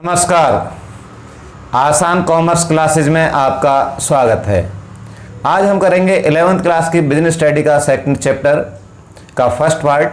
नमस्कार। आसान commerce classes में आपका स्वागत है। आज हम करेंगे 11th क्लास की बिजनेस स्टडी का सेकंड चैप्टर का फर्स्ट पार्ट,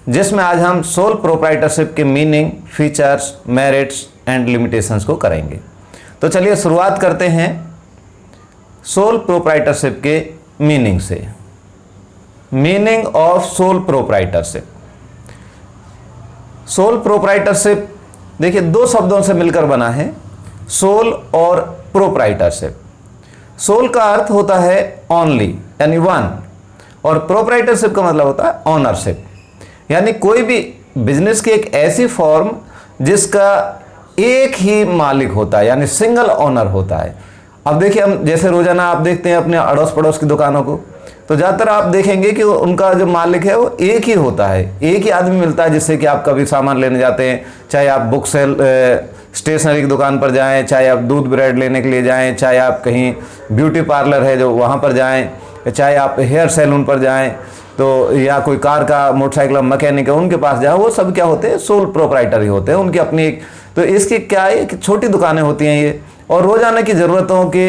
जिसमें आज हम सोल प्रोप्राइटरशिप की meaning, features, merits and limitations को करेंगे। तो चलिए शुरुआत करते हैं सोल प्रोप्राइटरशिप के मीनिंग से। Meaning of sole proprietorship. Sole proprietorship देखिए दो शब्दों से मिलकर बना है, सोल और प्रोप्राइटरशिप। सोल का अर्थ होता है ओनली यानी वन, और प्रोप्राइटरशिप का मतलब होता है ओनरशिप, यानी कोई भी बिजनेस की एक ऐसी फॉर्म जिसका एक ही मालिक होता है, यानी सिंगल ओनर होता है। अब देखिए हम जैसे रोजाना आप देखते हैं अपने अड़ोस पड़ोस की दुकानों को, तो ज़्यादातर आप देखेंगे कि उनका जो मालिक है वो एक ही होता है, एक ही आदमी मिलता है, जिससे कि आप कभी सामान लेने जाते हैं, चाहे आप बुक सेल स्टेशनरी की दुकान पर जाएं, चाहे आप दूध ब्रेड लेने के लिए जाएं, चाहे आप कहीं ब्यूटी पार्लर है जो वहाँ पर जाएं, चाहे आप हेयर सैलून पर जाएं, तो या कोई कार का मोटरसाइकिल मैकेनिक है उनके पास जाओ, वो सब क्या होते हैं, सोल प्रोप्राइटर ही होते हैं, उनकी अपनी एक। तो इसकी क्या है कि छोटी दुकानें होती हैं ये, और रोजाना की ज़रूरतों के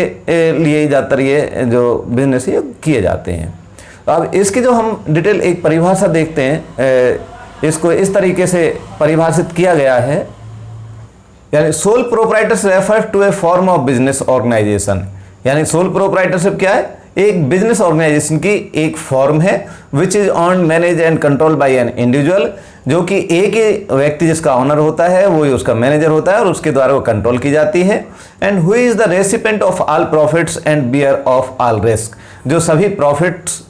लिए ज़्यादातर ये जो बिजनेस ये किए जाते हैं। अब इसकी जो हम डिटेल एक परिभाषा देखते हैं, इसको इस तरीके से परिभाषित किया गया है, यानी sole proprietorship refers to a form of business organisation. यानी सोल प्रोप्राइटरशिप क्या है, एक बिजनेस ऑर्गेनाइजेशन की एक फॉर्म है which is owned manage and control by an individual, जो कि एक ही व्यक्ति जिसका ऑनर होता है वो ही उसका मैनेजर होता है और उसके द्वारा वो कंट्रोल की जाती है। And who is the recipient of all profits and bear of all risk, जो सभी प्रॉफिट्स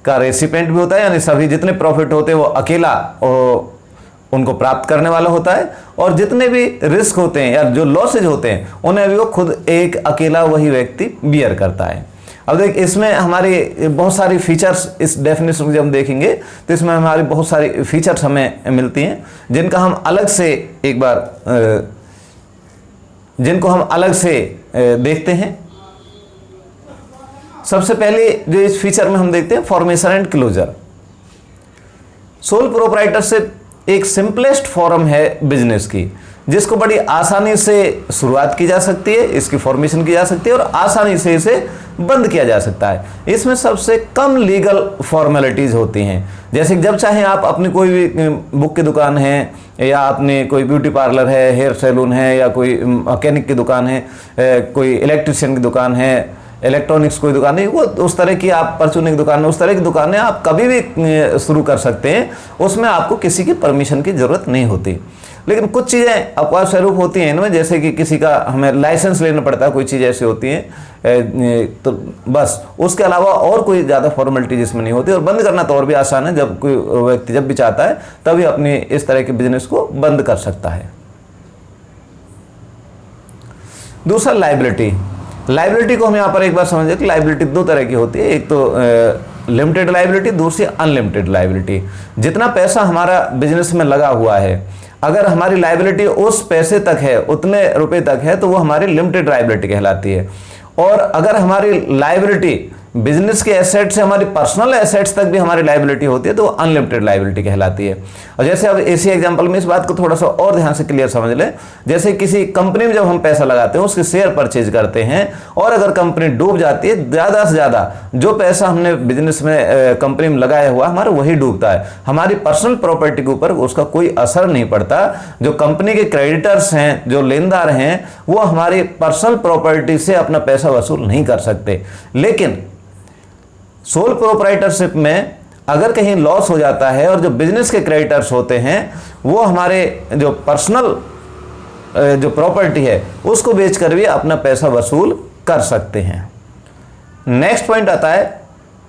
का रेसिपेंट भी होता है, यानी सभी जितने प्रॉफिट होते हैं वो अकेला उनको प्राप्त करने वाला होता है, और जितने भी रिस्क होते हैं या जो लॉसेज होते हैं उन्हें भी वो खुद एक अकेला वही व्यक्ति बियर करता है। अब देख इसमें हमारी बहुत सारी फीचर्स, इस डेफिनेशन को जब हम देखेंगे तो इसमें हमारी बहुत सारी फीचर्स हमें मिलती हैं, जिनको हम अलग से देखते हैं। सबसे पहले जो इस फीचर में हम देखते हैं formation and closure. Sole proprietorship एक सिंपलेस्ट फॉर्म है बिजनेस की, जिसको बड़ी आसानी से शुरुआत की जा सकती है, इसकी फॉर्मेशन की जा सकती है और आसानी से इसे बंद किया जा सकता है। इसमें सबसे कम लीगल फॉर्मेलिटीज होती हैं, जैसे कि जब चाहे आप अपनी कोई भी बुक की दुकान है, या अपनी कोई ब्यूटी पार्लर है, हेयर सैलून है, या कोई मैकेनिक की दुकान है, कोई इलेक्ट्रिशियन की दुकान है, इलेक्ट्रॉनिक्स कोई दुकान है, वो उस तरह की आप परचून की दुकान है, उस तरह की दुकानें आप कभी भी शुरू कर सकते हैं, उसमें आपको किसी की परमिशन की ज़रूरत नहीं होती। लेकिन कुछ चीज़ें अपवाद स्वरूप होती हैं इनमें, जैसे कि किसी का हमें लाइसेंस लेना पड़ता है, कोई चीज़ ऐसी होती है, तो बस उसके अलावा और कोई ज़्यादा फॉर्मेलिटीज इसमें नहीं होती। और बंद करना तो और भी आसान है, जब कोई व्यक्ति जब भी चाहता है तभी अपनी इस तरह के बिजनेस को बंद कर सकता है। दूसरा लाइबिलिटी को हम यहाँ पर एक बार समझे कि लाइबिलिटी दो तरह की होती है, एक तो लिमिटेड लाइबिलिटी, दूसरी अनलिमिटेड लाइबिलिटी। जितना पैसा हमारा बिजनेस में लगा हुआ है, अगर हमारी लाइबिलिटी उस पैसे तक है, उतने रुपए तक है, तो वो हमारी लिमिटेड लाइबिलिटी कहलाती है। और अगर हमारी लाइबिलिटी बिजनेस के एसेट से हमारी पर्सनल एसेट्स तक भी हमारी लाइबिलिटी होती है, तो अनलिमिटेड लाइबिलिटी कहलाती है। और जैसे अब इसी एग्जांपल में इस बात को थोड़ा सा और ध्यान से क्लियर समझ लें, जैसे किसी कंपनी में जब हम पैसा लगाते हैं, उसके शेयर परचेज करते हैं, और अगर कंपनी डूब जाती है, ज़्यादा से ज़्यादा जो पैसा हमने बिजनेस में कंपनी में लगाया हुआ हमारा वही डूबता है, हमारी पर्सनल प्रॉपर्टी के ऊपर उसका कोई असर नहीं पड़ता। जो कंपनी के क्रेडिटर्स हैं, जो लेनदार हैं, वो हमारी पर्सनल प्रॉपर्टी से अपना पैसा वसूल नहीं कर सकते। लेकिन सोल प्रोप्राइटरशिप में अगर कहीं लॉस हो जाता है और जो बिजनेस के क्रेडिटर्स होते हैं वो हमारे जो पर्सनल जो प्रॉपर्टी है उसको बेचकर भी अपना पैसा वसूल कर सकते हैं। नेक्स्ट पॉइंट आता है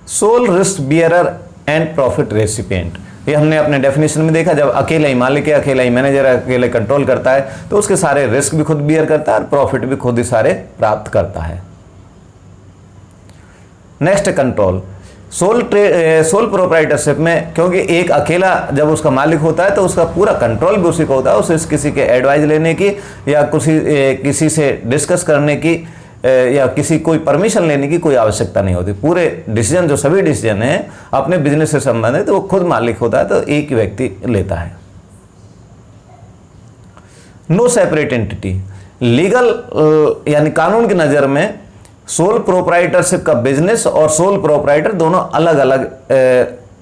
sole risk bearer and profit recipient. ये हमने अपने डेफिनेशन में देखा, जब अकेला ही मालिक है, अकेला ही मैनेजर है, अकेले कंट्रोल करता है, तो उसके सारे रिस्क भी खुद बियर करता है और प्रॉफिट भी खुद ही सारे प्राप्त करता है। Next control. सोल प्रोप्राइटरशिप में क्योंकि एक अकेला जब उसका मालिक होता है तो उसका पूरा कंट्रोल भी उसी को होता है, उसे किसी के एडवाइस लेने की या किसी से डिस्कस करने की या किसी कोई परमिशन लेने की कोई आवश्यकता नहीं होती। पूरे डिसीजन, जो सभी डिसीजन हैं अपने बिजनेस से संबंधित, वो खुद मालिक होता है, तो एक ही व्यक्ति लेता है। No separate entity. लीगल यानी कानून की नज़र में सोल प्रोप्राइटरशिप का बिजनेस और सोल प्रोप्राइटर दोनों अलग अलग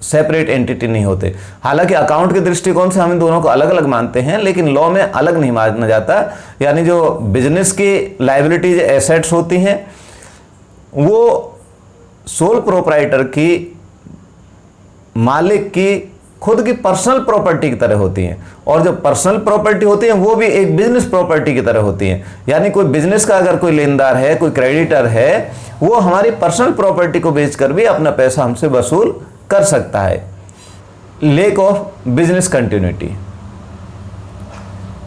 सेपरेट एंटिटी नहीं होते। हालांकि अकाउंट के दृष्टिकोण से हम इन दोनों को अलग अलग मानते हैं, लेकिन लॉ में अलग नहीं माना जाता। यानी जो बिजनेस की लायबिलिटीज एसेट्स होती हैं वो सोल प्रोप्राइटर की मालिक की खुद की पर्सनल प्रॉपर्टी की तरह होती हैं, और जो पर्सनल प्रॉपर्टी होती है वो भी एक बिजनेस प्रॉपर्टी की तरह होती है। यानी कोई बिजनेस का अगर कोई लेनदार है, कोई क्रेडिटर है, वो हमारी पर्सनल प्रॉपर्टी को बेचकर भी अपना पैसा हमसे वसूल कर सकता है। लेक ऑफ बिजनेस कंटिन्यूटी,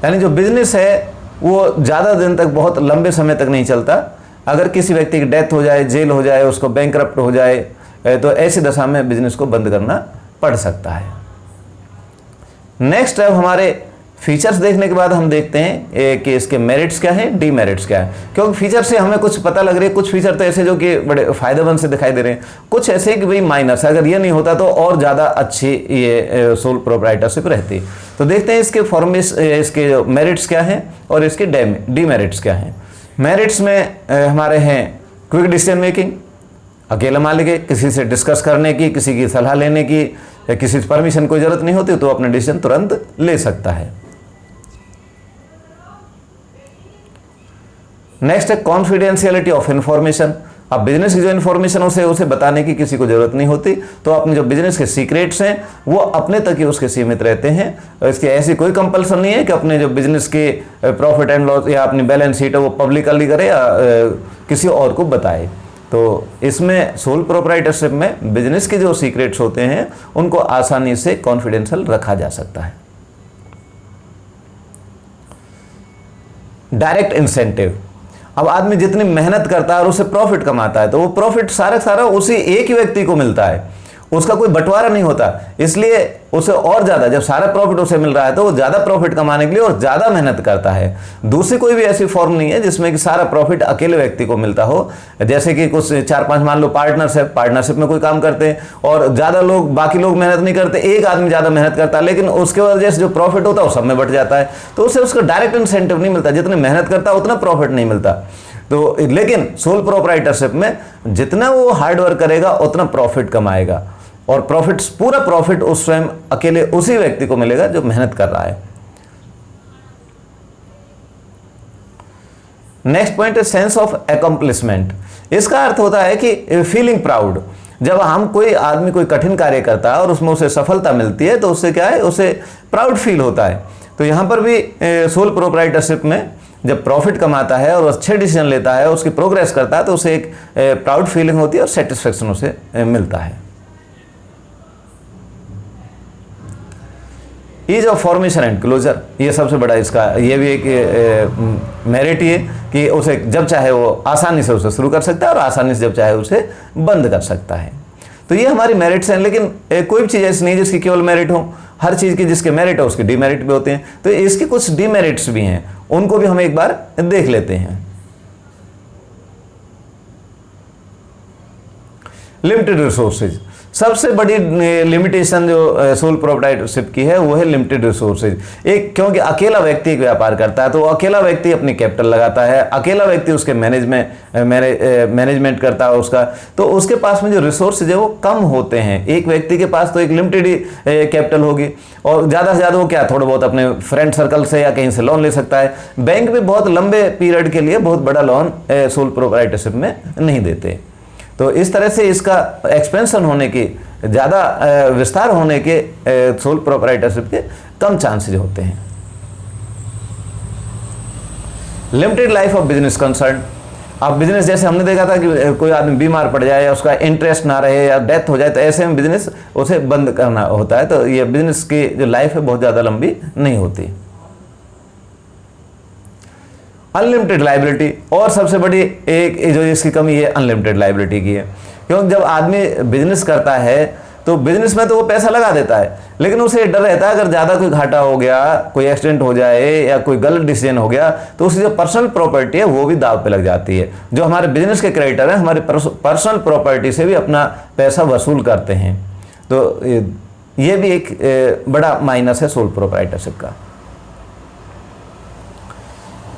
यानी जो बिजनेस है वो ज़्यादा दिन तक, बहुत लंबे समय तक नहीं चलता। अगर किसी व्यक्ति की डेथ हो जाए, जेल हो जाए, उसको बैंकरप्ट हो जाए, तो ऐसी दशा में बिजनेस को बंद करना पड़ सकता है। नेक्स्ट, अब हमारे फीचर्स देखने के बाद हम देखते हैं कि इसके मेरिट्स क्या हैं, डीमेरिट्स क्या है। क्योंकि फीचर से हमें कुछ पता लग रही है, कुछ फीचर तो ऐसे जो कि बड़े फायदेमंद से दिखाई दे रहे हैं, कुछ ऐसे कि भाई माइनस, अगर ये नहीं होता तो और ज़्यादा अच्छी ये सोल प्रोप्राइटरशिप रहती। तो देखते हैं इसके जो मेरिट्स क्या हैं और इसके डीमेरिट्स क्या हैं। मेरिट्स में हमारे हैं क्विक डिसीजन मेकिंग, अकेला मालिक है, किसी से डिस्कस करने की, किसी की सलाह लेने की या किसी से परमिशन कोई जरूरत नहीं होती, तो अपना डिसीजन तुरंत ले सकता है। नेक्स्ट है कॉन्फिडेंशियलिटी ऑफ इंफॉर्मेशन। अब बिजनेस की जो इन्फॉर्मेशन उसे बताने की किसी को जरूरत नहीं होती, तो अपने जो बिजनेस के सीक्रेट्स हैं वो अपने तक ही उसके सीमित रहते हैं। इसकी ऐसी कोई कंपल्सन नहीं है कि अपने जो बिजनेस के प्रॉफिट एंड लॉस या अपनी बैलेंस शीट है वो पब्लिकली करे या किसी और को बताए। तो इसमें सोल प्रोप्राइटरशिप में बिजनेस के जो सीक्रेट्स होते हैं उनको आसानी से कॉन्फिडेंशियल रखा जा सकता है। डायरेक्ट इंसेंटिव, अब आदमी जितनी मेहनत करता है और उसे प्रॉफिट कमाता है तो वो प्रॉफिट सारा उसी एक ही व्यक्ति को मिलता है, उसका कोई बंटवारा नहीं होता। इसलिए उसे और ज़्यादा, जब सारा प्रॉफिट उसे मिल रहा है तो वो ज़्यादा प्रॉफिट कमाने के लिए और ज़्यादा मेहनत करता है। दूसरी कोई भी ऐसी फॉर्म नहीं है जिसमें कि सारा प्रॉफिट अकेले व्यक्ति को मिलता हो। जैसे कि कुछ 4-5 मान लो पार्टनरशिप में कोई काम करते हैं और ज़्यादा लोग, बाकी लोग मेहनत नहीं करते, एक आदमी ज़्यादा मेहनत करता है, लेकिन उसके वजह से जो प्रॉफिट होता है वो सब में बट जाता है, तो उसे उसका डायरेक्ट इंसेंटिव नहीं मिलता। जितनी मेहनत करता है उतना प्रॉफिट नहीं मिलता। तो लेकिन सोल प्रोप्राइटरशिप में जितना वो हार्ड वर्क करेगा उतना प्रॉफिट कमाएगा, और पूरा प्रॉफिट उस स्वयं अकेले उसी व्यक्ति को मिलेगा जो मेहनत कर रहा है। नेक्स्ट पॉइंट है सेंस ऑफ अकम्प्लिशमेंट। इसका अर्थ होता है कि फीलिंग प्राउड। जब हम कोई आदमी कोई कठिन कार्य करता है और उसमें उसे सफलता मिलती है तो उससे क्या है, उसे प्राउड फील होता है। तो यहाँ पर भी सोल प्रोप्राइटरशिप में जब प्रॉफिट कमाता है और अच्छे डिसीजन लेता है, उसकी प्रोग्रेस करता है, तो उसे एक प्राउड फीलिंग होती है और सेटिस्फेक्शन उसे मिलता है। Ease of formation and closure, ये सबसे बड़ा इसका, ये भी एक मेरिट ही है कि उसे जब चाहे वो आसानी से उसे शुरू कर सकता है और आसानी से जब चाहे उसे बंद कर सकता है। तो ये हमारी मेरिट्स हैं, लेकिन कोई भी चीज़ ऐसी नहीं जिसकी केवल मेरिट हो। हर चीज़ की जिसके मेरिट है उसके डीमेरिट भी होते हैं। तो इसके कुछ डीमेरिट्स भी हैं, उनको भी हम एक बार देख लेते हैं। लिमिटेड रिसोर्सेज, सबसे बड़ी लिमिटेशन जो सोल प्रोप्राइटरशिप की है वो है लिमिटेड रिसोर्सेज। क्योंकि अकेला व्यक्ति एक व्यापार करता है तो अकेला व्यक्ति अपनी कैपिटल लगाता है, अकेला व्यक्ति उसके मैनेजमेंट करता है उसका, तो उसके पास में जो रिसोर्सेज है वो कम होते हैं। एक व्यक्ति के पास तो एक लिमिटेड ही कैपिटल होगी, और ज़्यादा से ज़्यादा वो क्या, थोड़ा बहुत अपने फ्रेंड सर्कल से या कहीं से लोन ले सकता है। बैंक भी बहुत लंबे पीरियड के लिए बहुत बड़ा लोन सोल प्रोप्राइटरशिप में नहीं देते। तो इस तरह से इसका एक्सपेंशन होने की, ज़्यादा विस्तार होने के सोल प्रोप्राइटरशिप के कम चांसेस होते हैं। Limited life of business concern, अब बिजनेस जैसे हमने देखा था कि कोई आदमी बीमार पड़ जाए या उसका इंटरेस्ट ना रहे या डेथ हो जाए तो ऐसे में बिजनेस उसे बंद करना होता है। तो ये बिजनेस की जो लाइफ है बहुत ज़्यादा लंबी नहीं होती। अनलिमिटेड लाइबिलिटी, और सबसे बड़ी एक जो इसकी कमी है अनलिमिटेड लाइबिलिटी की है। क्योंकि जब आदमी बिजनेस करता है तो बिजनेस में तो वो पैसा लगा देता है, लेकिन उसे डर रहता है अगर ज़्यादा कोई घाटा हो गया, कोई एक्सीडेंट हो जाए या कोई गलत डिसीजन हो गया तो उसकी जो पर्सनल प्रॉपर्टी है वो भी दाव पे लग जाती है। जो हमारे बिजनेस के क्रेडिटर हैं हमारी पर्सनल प्रॉपर्टी से भी अपना पैसा वसूल करते हैं। तो ये भी एक बड़ा माइनस है सोल प्रोप्राइटरशिप का।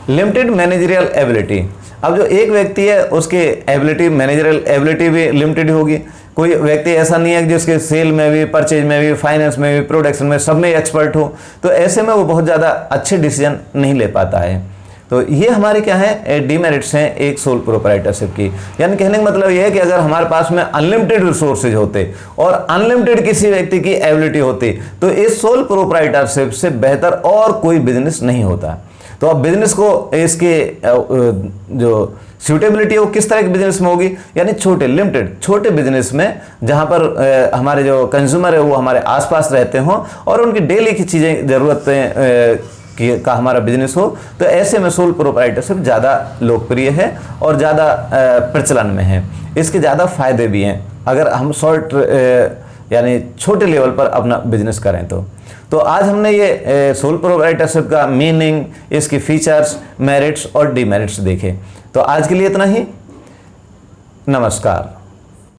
Limited managerial ability. अब जो एक व्यक्ति है उसकी एबिलिटी, मैनेजरियल एबिलिटी भी लिमिटेड होगी। कोई व्यक्ति ऐसा नहीं है कि जिसके सेल में भी, परचेज में भी, फाइनेंस में भी, प्रोडक्शन में, सब में एक्सपर्ट हो, तो ऐसे में वो बहुत ज़्यादा अच्छे डिसीजन नहीं ले पाता है। तो ये हमारे क्या है, डीमेरिट्स हैं एक सोल प्रोप्राइटरशिप की। यानी कहने का मतलब ये है कि अगर हमारे पास में अनलिमिटेड रिसोर्सेज होते और अनलिमिटेड किसी व्यक्ति की एबिलिटी होती, तो इस सोल प्रोप्राइटरशिप से बेहतर और कोई बिजनेस नहीं होता। तो अब बिजनेस को इसके जो सूटेबिलिटी है वो किस तरह के बिजनेस में होगी, यानी छोटे, लिमिटेड छोटे बिजनेस में, जहां पर हमारे जो कंज्यूमर है वो हमारे आसपास रहते हों और उनकी डेली की चीज़ें, ज़रूरतें का हमारा बिजनेस हो, तो ऐसे में सोल प्रोप्राइटरशिप ज़्यादा लोकप्रिय है और ज़्यादा प्रचलन में है। इसके ज़्यादा फायदे भी हैं अगर हम शॉर्ट यानी छोटे लेवल पर अपना बिजनेस करें तो आज हमने ये सोल प्रोप्राइटरशिप का मीनिंग, इसकी फीचर्स, मेरिट्स और डीमेरिट्स देखे। तो आज के लिए इतना ही। नमस्कार।